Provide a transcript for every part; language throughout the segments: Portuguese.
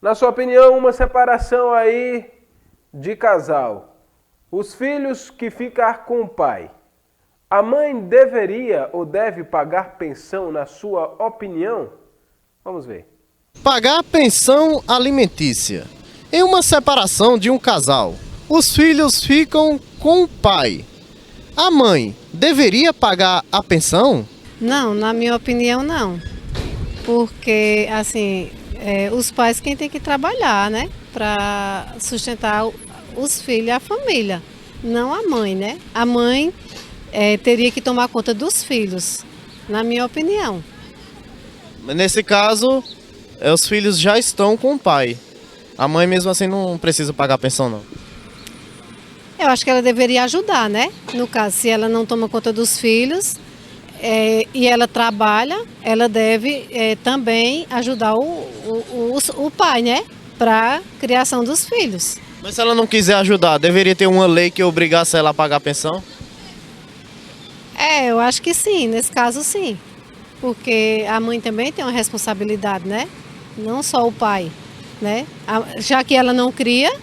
Na sua opinião, uma separação aí de casal, os filhos que ficar com o pai, a mãe deveria ou deve pagar pensão na sua opinião? Vamos ver. Pagar pensão alimentícia. Em uma separação de um casal, os filhos ficam com o pai. A mãe deveria pagar a pensão? Não, na minha opinião não. Porque, assim, os pais quem tem que trabalhar, né? Para sustentar os filhos e a família. Não a mãe, né? A mãe teria que tomar conta dos filhos, na minha opinião. Nesse caso, os filhos já estão com o pai. A mãe mesmo assim não precisa pagar a pensão, não. Eu acho que ela deveria ajudar, né? No caso, se ela não toma conta dos filhos e ela trabalha, ela deve também ajudar o pai, né? Para a criação dos filhos. Mas se ela não quiser ajudar, deveria ter uma lei que obrigasse ela a pagar a pensão? Eu acho que sim, nesse caso sim. Porque a mãe também tem uma responsabilidade, né? Não só o pai, né? Já que ela não cria,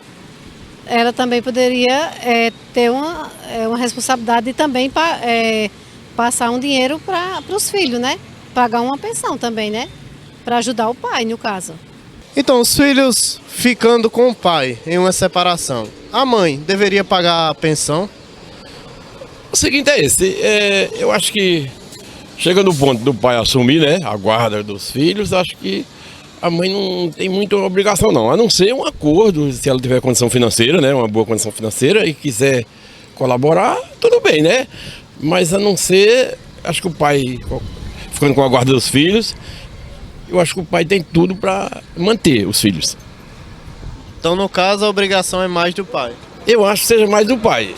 ela também poderia ter uma responsabilidade de também passar um dinheiro para os filhos, né? Pagar uma pensão também, né? Para ajudar o pai, no caso. Então, os filhos ficando com o pai em uma separação, a mãe deveria pagar a pensão? O seguinte é esse, eu acho que chega no ponto do pai assumir, né, a guarda dos filhos, acho que a mãe não tem muita obrigação não, a não ser um acordo, se ela tiver condição financeira, né, uma boa condição financeira e quiser colaborar, tudo bem, né? Mas a não ser, acho que o pai, ficando com a guarda dos filhos, eu acho que o pai tem tudo para manter os filhos. Então, no caso, a obrigação é mais do pai. Eu acho que seja mais do pai.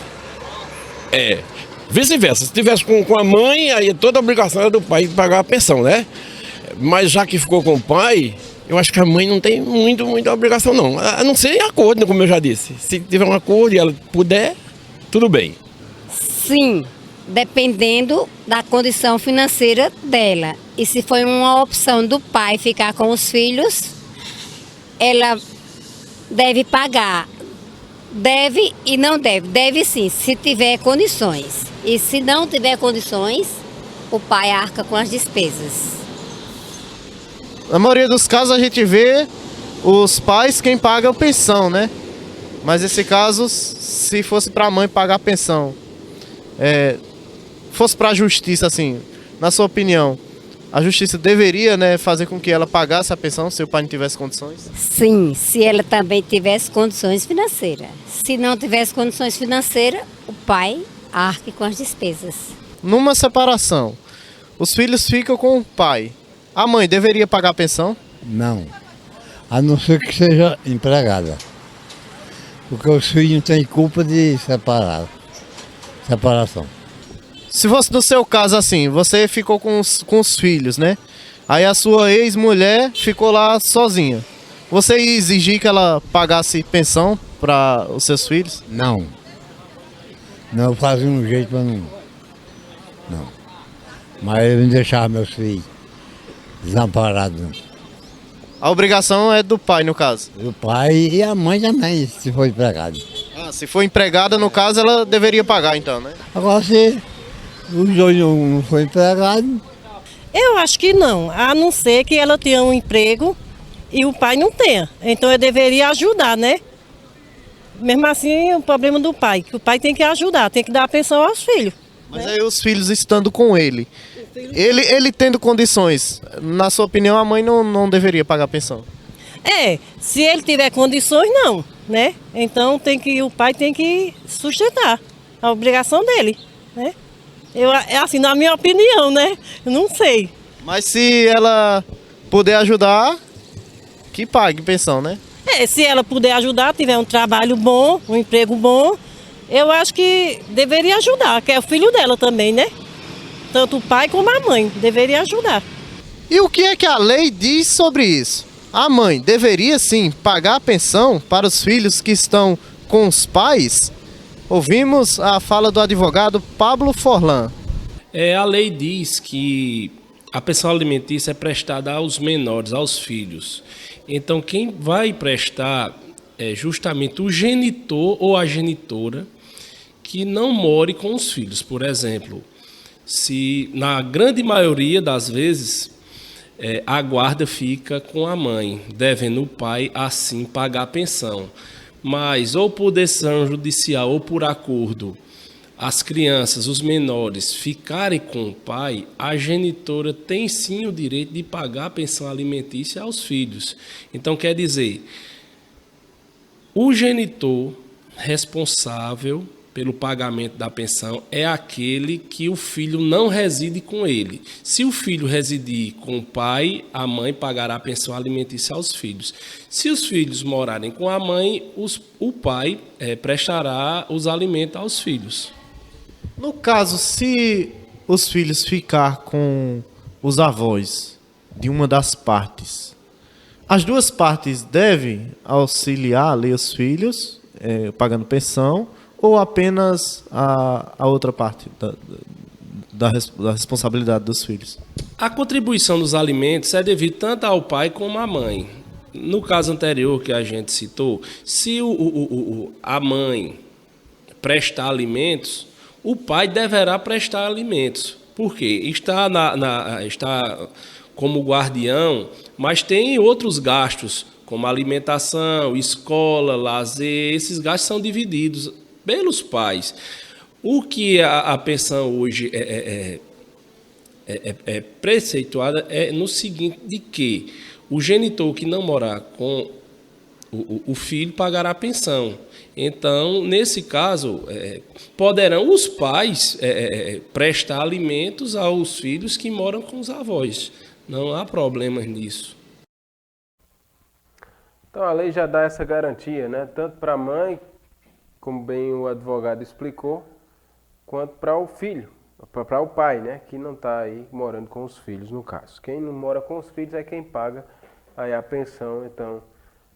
Vice-versa, se tivesse com a mãe, aí toda a obrigação era do pai pagar a pensão, né? Mas já que ficou com o pai, eu acho que a mãe não tem muita obrigação não. A não ser em acordo, como eu já disse. Se tiver um acordo e ela puder, tudo bem. Sim, dependendo da condição financeira dela. E se for uma opção do pai ficar com os filhos, ela deve pagar. Deve e não deve. Deve sim, se tiver condições. E se não tiver condições, o pai arca com as despesas. Na maioria dos casos a gente vê os pais quem pagam pensão, né? Mas nesse caso, se fosse para a mãe pagar a pensão, fosse para a justiça, assim, na sua opinião, a justiça deveria, né, fazer com que ela pagasse a pensão se o pai não tivesse condições? Sim, se ela também tivesse condições financeiras. Se não tivesse condições financeiras, o pai arque com as despesas. Numa separação, os filhos ficam com o pai. A mãe deveria pagar a pensão? Não, a não ser que seja empregada. Porque os filhos não têm culpa de separação. Se fosse no seu caso assim, você ficou com os filhos, né? Aí a sua ex-mulher ficou lá sozinha. Você ia exigir que ela pagasse pensão para os seus filhos? Não. Não, eu fazia um jeito para não. Não. Mas eu não deixava meus filhos desamparados. Não. A obrigação é do pai, no caso. O pai e a mãe também, se for empregado. Ah, se for empregada, no caso, ela deveria pagar então, né? Agora, se os dois não for empregado... Eu acho que não, a não ser que ela tenha um emprego e o pai não tenha. Então eu deveria ajudar, né? Mesmo assim, o problema do pai, que o pai tem que ajudar, tem que dar a pensão aos filhos. Mas aí os filhos estando com ele, ele tendo condições, na sua opinião, a mãe não deveria pagar a pensão? Se ele tiver condições, não, né? Então o pai tem que sustentar a obrigação dele, né? É assim, na minha opinião, né? Eu não sei. Mas se ela puder ajudar, que pague pensão, né? Se ela puder ajudar, tiver um trabalho bom, um emprego bom, eu acho que deveria ajudar, que é o filho dela também, né? Tanto o pai como a mãe, deveria ajudar. E o que é que a lei diz sobre isso? A mãe deveria sim pagar a pensão para os filhos que estão com os pais? Ouvimos a fala do advogado Pablo Forlan. A lei diz que a pensão alimentícia é prestada aos menores, aos filhos. Então, quem vai prestar é justamente o genitor ou a genitora que não more com os filhos. Por exemplo, se na grande maioria das vezes a guarda fica com a mãe, devendo o pai assim pagar a pensão. Mas ou por decisão judicial ou por acordo, as crianças, os menores, ficarem com o pai, a genitora tem sim o direito de pagar a pensão alimentícia aos filhos. Então, quer dizer, o genitor responsável pelo pagamento da pensão é aquele que o filho não reside com ele. Se o filho residir com o pai, a mãe pagará a pensão alimentícia aos filhos. Se os filhos morarem com a mãe, o pai prestará os alimentos aos filhos. No caso, se os filhos ficar com os avós de uma das partes, as duas partes devem auxiliar ali os filhos, pagando pensão, ou apenas a outra parte da responsabilidade dos filhos? A contribuição dos alimentos é devida tanto ao pai como à mãe. No caso anterior que a gente citou, se a mãe prestar alimentos, o pai deverá prestar alimentos. Por quê? Está como guardião, mas tem outros gastos, como alimentação, escola, lazer. Esses gastos são divididos pelos pais. O que a pensão hoje é preceituada é no seguinte, de que o genitor que não morar com o filho pagará a pensão. Então, nesse caso, poderão os pais prestar alimentos aos filhos que moram com os avós. Não há problemas nisso. Então, a lei já dá essa garantia, né? Tanto para a mãe, como bem o advogado explicou, quanto para o filho, para o pai, né? Que não está aí morando com os filhos, no caso. Quem não mora com os filhos é quem paga aí a pensão, então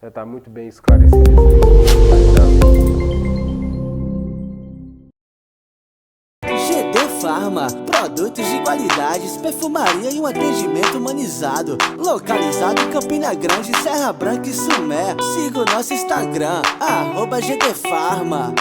já está muito bem esclarecido isso aí. GD Farma, produtos de qualidades, perfumaria e um atendimento humanizado. Localizado em Campina Grande, Serra Branca e Sumé. Siga o nosso Instagram, @GD Farma.